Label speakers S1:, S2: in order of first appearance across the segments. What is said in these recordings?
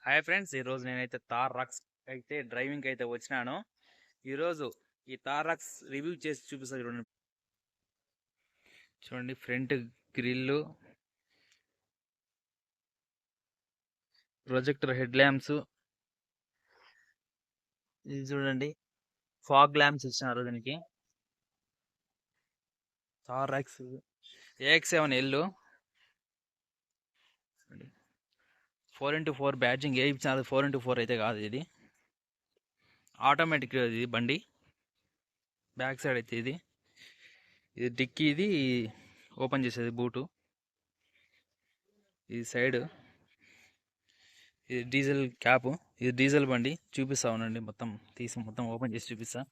S1: Hi friends, ఈరోజు నేనైతే థార్ రక్స్ అయితే డ్రైవింగ్ అయితే వచ్చినాను. ఈరోజు ఈ థార్ రక్స్ రివ్యూ చేసి చూపిస్తాను. చూడండి చూడండి front grille, projector head lamps, ఇది చూడండి ఫాగ్ ల్యాంప్స్ ఇచ్చినారు దీనికి. థార్ రక్స్ AX7L 4x4 బ్యాడ్జింగ్ ఏ ఇచ్చినారు. 4x4 అయితే కాదు, ఇది ఆటోమేటిక్. ఇది బండి బ్యాక్ సైడ్ అయితే ఇది డిక్కీ, ఇది ఓపెన్ చేసేది బూటు, ఇది సైడ్, ఇది డీజిల్ క్యాప్. ఇది డీజిల్ బండి. చూపిస్తా ఉండండి, మొత్తం తీసి మొత్తం ఓపెన్ చేసి చూపిస్తా.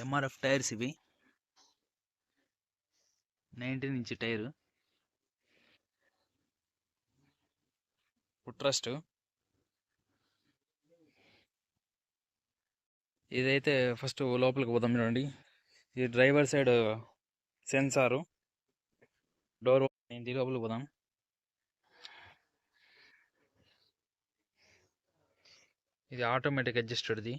S1: MRF టైర్స్ ఇవి, 19 ఇంచ్ టైరు. ఫుట్రస్ట్. ఇదైతే ఫస్ట్ లోపలికి పోదాం చూడండి. ఇది driver side sensor, door open. లోపలికి పోదాం. ఇది ఆటోమేటిక్ అడ్జస్టెడ్ది.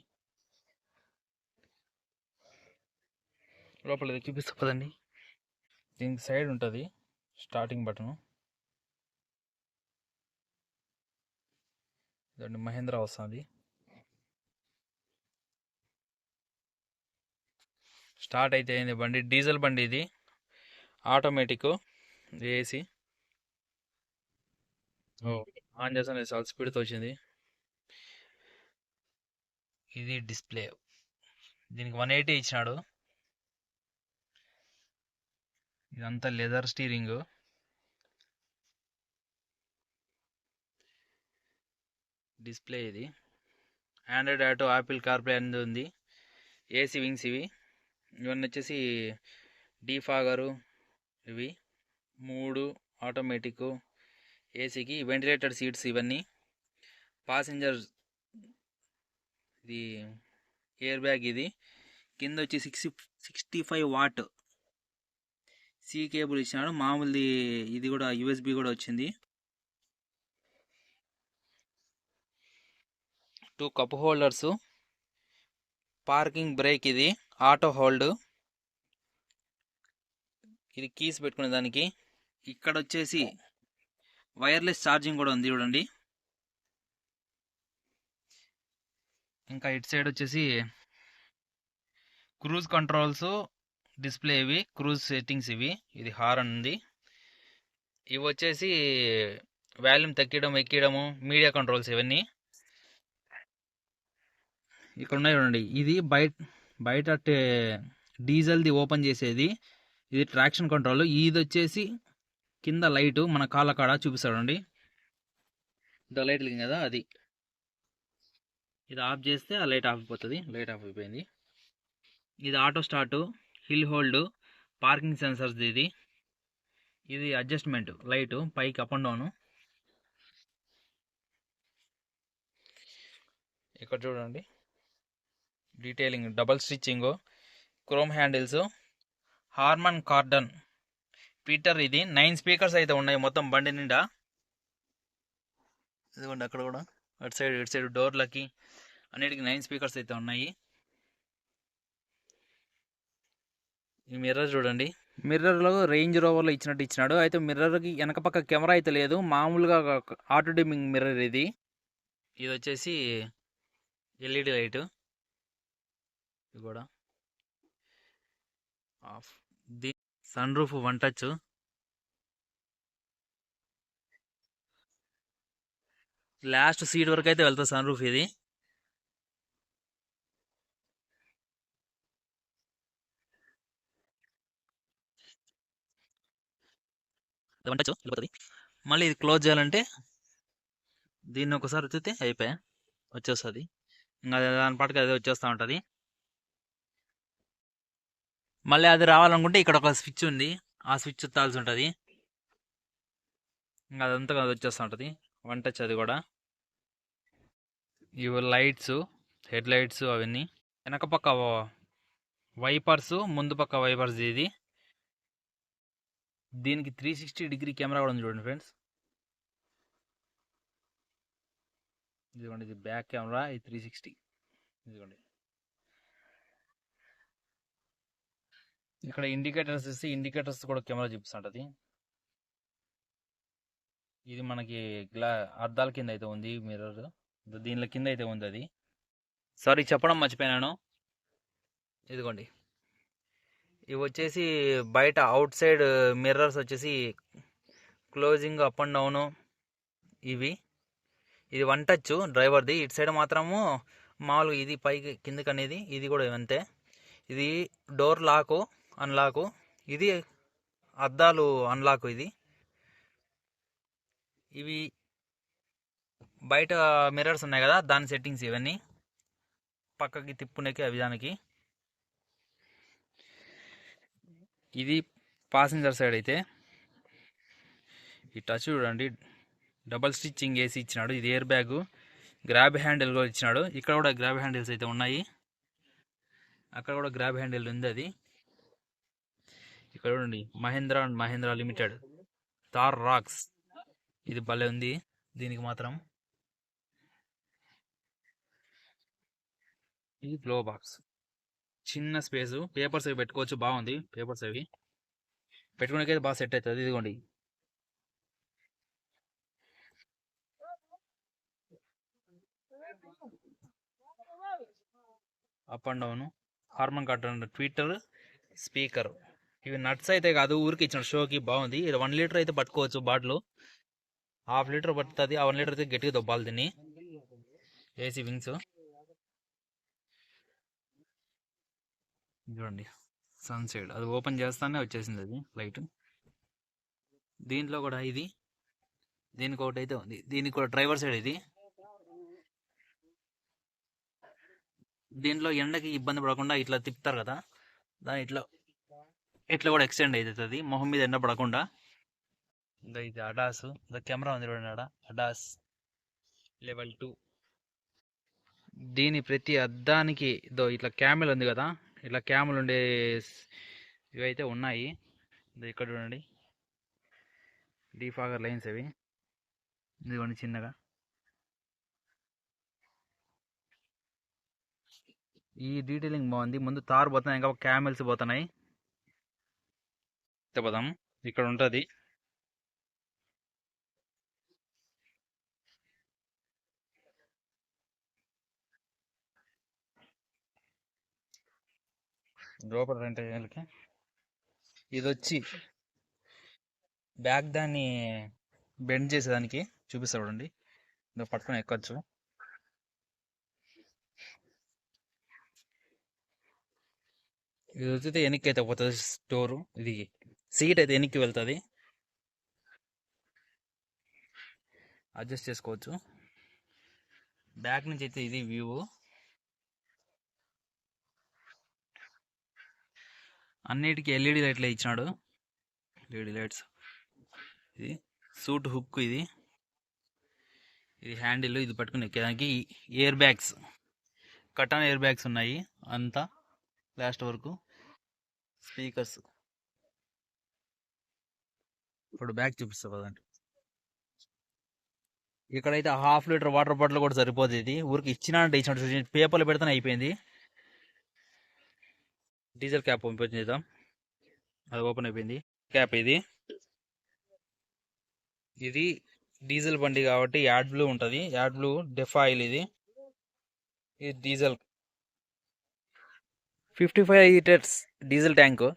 S1: లోపల ఇది చూపిస్తా పదండి. దీనికి సైడ్ ఉంటుంది స్టార్టింగ్ బటన్. ఇదండి మహేంద్ర వస్తుంది. స్టార్ట్ అయితే అయింది బండి. డీజిల్ బండి ఇది, ఆటోమేటిక్. ఏసీ ఆన్ చేస్తాను, చాలా స్పీడ్తో వచ్చింది. ఇది డిస్ప్లే, దీనికి 180 ఇచ్చినాడు. ఇదంతా లెదర్ స్టీరింగ్. డిస్ప్లే ఇది. ఆండ్రాయిడ్ ఆటో, యాపిల్ కార్ప్లే అనేది ఉంది. ఏసీ వింగ్స్ ఇవి. ఇవన్నీ వచ్చేసి డీఫాగరు ఇవి 3 ఆటోమేటిక్. ఏసీకి వెంటిలేటెడ్ సీట్స్ ఇవన్నీ. పాసింజర్ ఇది ఎయిర్ బ్యాగ్. ఇది కింద వచ్చి 65 వాట్ సి కేబుల్ ఇచ్చినాడు. మామూలుది ఇది కూడా USB కూడా వచ్చింది. 2 కప్ హోల్డర్స్. పార్కింగ్ బ్రేక్, ఇది ఆటో హోల్డ్. ఇది కీస్ పెట్టుకునే దానికి. ఇక్కడ వచ్చేసి వైర్లెస్ ఛార్జింగ్ కూడా ఉంది చూడండి. ఇంకా ఇటు సైడ్ వచ్చేసి క్రూజ్ కంట్రోల్స్ డిస్ప్లే, ఇవి క్రూజ్ సెట్టింగ్స్ ఇవి. ఇది హారన్ ఉంది. ఇవి వచ్చేసి వాల్యూమ్ తగ్గడం ఎక్కడము, మీడియా కంట్రోల్స్ ఇవన్నీ ఇక్కడ ఉన్నాయి చూడండి. ఇది బయట డీజిల్ది ఓపెన్ చేసేది. ఇది ట్రాక్షన్ కంట్రోల్. ఇది వచ్చేసి కింద లైట్ మన కాళ్ళ కాడ చూపిస్తాడండి. ఇంత లైట్ కదా, అది ఇది ఆఫ్ చేస్తే ఆ లైట్ ఆఫ్ అయిపోతుంది. లైట్ ఆఫ్ అయిపోయింది. ఇది auto start, hill hold, parking sensors. ఇది అడ్జస్ట్మెంట్ లైట్ పైకి అప్ అండ్ డౌన్. ఇక్కడ చూడండి detailing, double stitching, chrome handles, Harman cordon Peter. ఇది 9 స్పీకర్స్ అయితే ఉన్నాయి మొత్తం బండి నిండా. ఇదిగోండి అక్కడ కూడా, అటు సైడ్ ఇటు సైడ్ డోర్లకి అన్నిటికీ 9 స్పీకర్స్ అయితే ఉన్నాయి. ఈ మిర్రర్ చూడండి. మిర్రర్లో రేంజ్ రోవర్లో ఇచ్చినట్టు ఇచ్చినాడు. అయితే మిర్రర్కి వెనక పక్క కెమెరా అయితే లేదు, మామూలుగా ఆటో డిమ్మింగ్ మిర్రర్ ఇది. ఇది వచ్చేసి LED లైట్. ఇది కూడా off. Sun roof 1 touch. Last seat వరకు అయితే వెళ్తుంది సన్ రూఫ్ ఇది. వన్ టచ్ వెళ్ళిపోతుంది. మళ్ళీ ఇది క్లోజ్ చేయాలంటే దీన్ని ఒకసారి వచ్చితే అయిపోయా, వచ్చేస్తుంది. ఇంకా దాని పాటుకి అదే వచ్చేస్తూ ఉంటుంది. మళ్ళీ అది రావాలనుకుంటే ఇక్కడ ఒక స్విచ్ ఉంది, ఆ స్విచ్ తాల్సి ఉంటుంది. ఇంకా అదంతా అది వచ్చేస్తూ ఉంటుంది. 1 టచ్ అది కూడా. ఇవి లైట్స్, హెడ్ లైట్స్ అవన్నీ. వెనక పక్క వైపర్స్, ముందు పక్క వైపర్స్. ఇది దీనికి 360 డిగ్రీ కెమెరా కూడా ఉంది చూడండి ఫ్రెండ్స్. ఇదిగోండి, ఇది బ్యాక్ కెమెరా, ఇది 360. ఇదిగోండి, ఇక్కడ ఇండికేటర్స్ ఇస్తే ఇండికేటర్స్ కూడా కెమెరా చూపిస్తుంటది. ఇది మనకి అద్దాల కింద అయితే ఉంది మిర్రర్, దీనిలో కింద అయితే ఉంది అది. సారీ, చెప్పడం మర్చిపోయినాను. ఇదిగోండి, ఇవి వచ్చేసి బయట అవుట్ సైడ్ మిర్రర్స్ వచ్చేసి క్లోజింగ్, అప్ అండ్ డౌను ఇవి. ఇది వన్ టచ్ డ్రైవర్ది, ఇటు సైడ్ మాత్రము మామూలుగా ఇది పైకి కిందకి అనేది, ఇది కూడా అంతే. ఇది డోర్ లాకు, అన్లాకు, ఇది అద్దాలు అన్లాక్. ఇవి బయట మిర్రర్స్ ఉన్నాయి కదా, దాని సెట్టింగ్స్ ఇవన్నీ. పక్కకి తిప్పునేకి అవి దానికి. ఇది పాసింజర్ సైడ్ అయితే ఈ టచ్ చూడండి, డబల్ స్టిచ్చింగ్ వేసి ఇచ్చినాడు. ఇది ఎయిర్ బ్యాగ్, గ్రాబ్ హ్యాండిల్ కూడా ఇచ్చినాడు. ఇక్కడ కూడా గ్రాబ్ హ్యాండిల్స్ అయితే ఉన్నాయి, అక్కడ కూడా గ్రాబ్ హ్యాండిల్ ఉంది. అది ఇక్కడ చూడండి, Mahindra and Mahindra limited Thar Roxx. ఇది భలే ఉంది దీనికి మాత్రం. ఇది గ్లో బాక్స్, చిన్న స్పేస్, పేపర్స్ అవి పెట్టుకోవచ్చు, బాగుంది. పేపర్స్ అవి పెట్టుకునేకైతే బాగా సెట్ అవుతుంది. ఇదిగోండి, up and down, Harman Kardon, tweeter, speaker. ఇవి నట్స్ అయితే కాదు, ఊరికి ఇచ్చిన షోకి. బాగుంది. ఇది 1 లీటర్ అయితే పట్టుకోవచ్చు బాటిల్, ½ లీటర్ పడుతుంది. ఆ 1 లీటర్ అయితే గట్టిగా దొబ్బాలి దీన్ని. ఏసీ వింగ్స్ చూడండి, సన్ సైడ్ అది ఓపెన్ చేస్తానే వచ్చేసింది అది లైట్. దీంట్లో కూడా ఇది, దీనికి ఒకటి అయితే ఉంది. దీనికి కూడా డ్రైవర్ సైడ్ ఇది. దీంట్లో ఎండకి ఇబ్బంది పడకుండా ఇట్లా తిప్పుతారు కదా, దాని ఇట్లా కూడా ఎక్స్టెండ్ అవుతుంది మొహం మీద ఎండ పడకుండా. ఇంకా ఇది అడాస్, ఇంకా కెమెరా ఉంది చూడండి ఆడ, అడాస్ లెవెల్ 2. దీని ప్రతి అద్దానికి ఇట్లా క్యామెల్ ఉంది కదా, ఇట్లా క్యామెల్ ఉండే ఇవైతే ఉన్నాయి. ఇక్కడ చూడండి, డీఫాగర్ లైన్స్ అవి. ఇదిగోండి చిన్నగా. ఈ డీటెయిలింగ్ బాగుంది. ముందు తారు పోతున్నాయి, ఇంకా క్యామెల్స్ పోతున్నాయి. పోదాం, ఇక్కడ ఉంటుంది. లోపల 2 ఏళ్ళకి ఇది వచ్చి బ్యాగ్ దాన్ని బెండ్ చేసేదానికి చూపిస్తా చూడండి. పట్టుకొని ఎక్కొచ్చు. ఇది వచ్చితే వెనక్కి అయితే పోతుంది స్టోరు. ఇది సీట్ అయితే వెనక్కి వెళ్తుంది, అడ్జస్ట్ చేసుకోవచ్చు. బ్యాక్ నుంచి అయితే ఇది వ్యూ. అన్నిటికీ ఎల్ఈడి లైట్లే ఇచ్చినాడు, ఎల్ఈడి లైట్స్. ఇది సూట్ హుక్, ఇది హ్యాండిల్. ఇది పట్టుకుని ఎక్కేదానికి air bags, curtain air bags ఉన్నాయి అంతా లాస్ట్ వరకు. స్పీకర్స్. ఇప్పుడు బ్యాగ్ చూపిస్తా కదండి. ఇక్కడైతే ½ లీటర్ వాటర్ బాటిల్ కూడా సరిపోతుంది. ఇది ఊరికి ఇచ్చినట్టు ఇచ్చినట్టు పేపర్లు పెడితేనే అయిపోయింది. డీజిల్ క్యాప్ ఓపెన్ చేద్దాం, అది ఓపెన్ అయిపోయింది. క్యాప్ ఇది డీజిల్ బండి కాబట్టి యాడ్ బ్లూ ఉంటుంది. AdBlue DEF oil. ఇది diesel 55 litres diesel tank.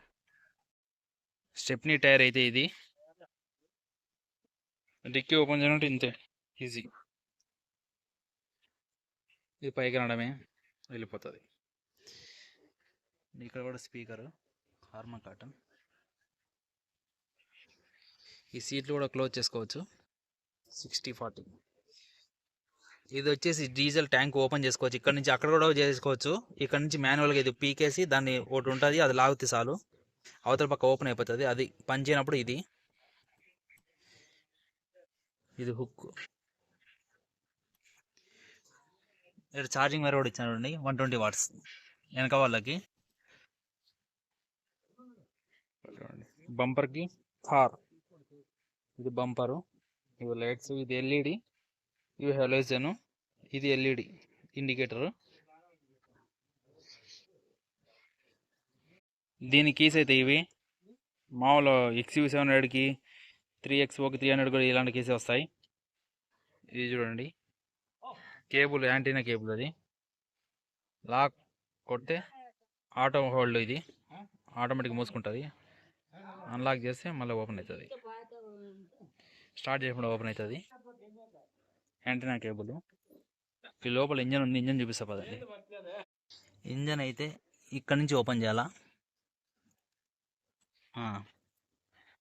S1: Stepney tyre అయితే ఇది. డిక్కీ ఓపెన్ చేయనంటే ఇంతే ఈజీ. ఇది పైకి అనడమే, వెళ్ళిపోతుంది. ఇక్కడ కూడా స్పీకర్, హార్మన్ కాటన్. ఈ సీట్లు కూడా క్లోజ్ చేసుకోవచ్చు. 60/40. ఇది వచ్చేసి డీజిల్ ట్యాంక్ ఓపెన్ చేసుకోవచ్చు. ఇక్కడ నుంచి అక్కడ కూడా చేసుకోవచ్చు. ఇక్కడ నుంచి మాన్యువల్గా ఇది పీకేసి దాన్ని ఒకటి ఉంటుంది, అది లాగితే చాలు అవతల పక్క ఓపెన్ అయిపోతుంది. అది పని చేయనప్పుడు ఇది హుక్. ఇక్కడ ఛార్జింగ్ వైర్ కూడా ఇచ్చాను 120 వాట్స్ వెనక వాళ్ళకి. బంపర్కి కార్. ఇది బంపరు, ఇవి లైట్స్, ఇది ఎల్ఈడి, ఇవి హెలోజన్, ఇది ఎల్ఈడి ఇండికేటర్. దీని కీస్ అయితే ఇవి మామూలు XUV700కి 3XOకి 300 కూడా ఇలాంటి కీసే వస్తాయి. ఇది చూడండి, కేబుల్, యాంటీనా కేబుల్. అది లాక్ కొడితే ఆటో హోల్డ్, ఇది ఆటోమేటిక్ మూసుకుంటుంది. అన్లాక్ చేస్తే మళ్ళీ ఓపెన్ అవుతుంది, స్టార్ట్ చేయకుండా ఓపెన్ అవుతుంది. Antenna cable. ఈ లోపల ఇంజన్ ఉంది, ఇంజన్ చూపిస్తా పదండి. ఇంజన్ అయితే ఇక్కడ నుంచి ఓపెన్ చేయాలా.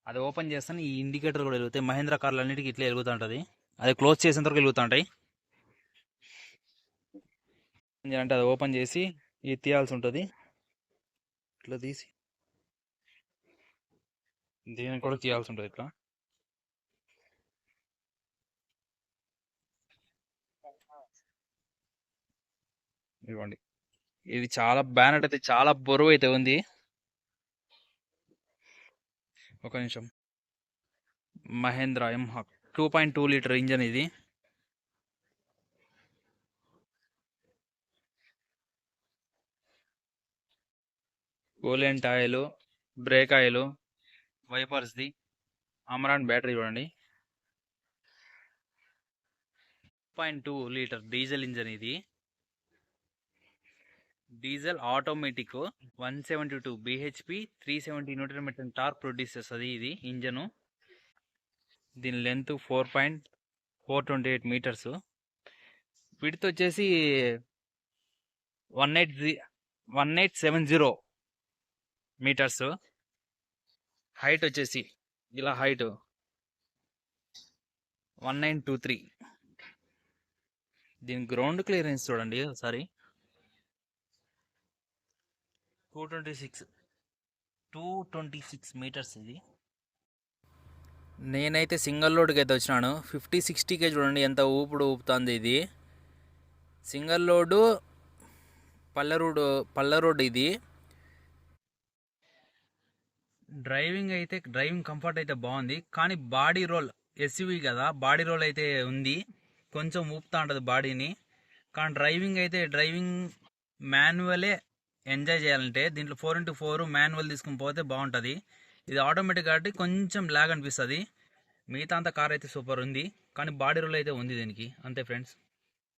S1: అది ఓపెన్ చేస్తాను, ఈ ఇండికేటర్ కూడా వెలుగుతాయి. మహేంద్ర కార్లు అన్నిటికీ ఇట్లా వెలుగుతూ ఉంటుంది. అది క్లోజ్ చేసేంత వరకు వెలుగుతూ ఉంటాయి. అంటే అది ఓపెన్ చేసి ఇది తీయాల్సి ఉంటుంది. ఇట్లా తీసి దీన్ని కూడా తీయాల్సి ఉంటుంది ఇట్లా. ఇవ్వండి, ఇది చాలా బ్యానెట్ అయితే చాలా బరువు అయితే ఉంది. ఒక నిమిషం. మహేంద్ర ఎంహాక్ 2.2 లీటర్ ఇంజన్ ఇది. కూలెంట్ ఆయిల్, బ్రేక్ ఆయిల్, వైపర్స్ది, అమరాన్ బ్యాటరీ చూడండి. 2.2 లీటర్ డీజిల్ ఇంజన్ ఇది. Diesel automatic, 172 bhp, 370 Nm torque produce చేస్తుంది ఇది ఇంజను. దీని లెంత్ 4.428 మీటర్స్. విడ్త్ వచ్చేసి 1870 మీటర్స్. హైట్ వచ్చేసి ఇలా హైట్ 1923. దీని గ్రౌండ్ క్లియరెన్స్ చూడండి ఒకసారి, 226 మీటర్స్ ఇది. నేనైతే సింగిల్ లోడ్కి అయితే వచ్చినాను. 50-60కే చూడండి ఎంత ఊపుతుంది ఇది. సింగిల్ లోడు, పల్లె రోడ్ ఇది. డ్రైవింగ్ కంఫర్ట్ అయితే బాగుంది, కానీ బాడీ రోల్, ఎస్యూవీ కదా, బాడీ రోల్ అయితే ఉంది, కొంచెం ఊపుతా ఉంటుంది బాడీని. కానీ డ్రైవింగ్ మాన్యువలే ఎంజాయ్ చేయాలంటే దీంట్లో 4x4 మాన్యువల్ తీసుకుని పోతే బాగుంటుంది. ఇది ఆటోమేటిక్ కాబట్టి కొంచెం లాగ్ అనిపిస్తుంది. మిగతా అంతా కార్ అయితే సూపర్ ఉంది, కానీ బాడీ రోల్ అయితే ఉంది దీనికి. అంతే ఫ్రెండ్స్.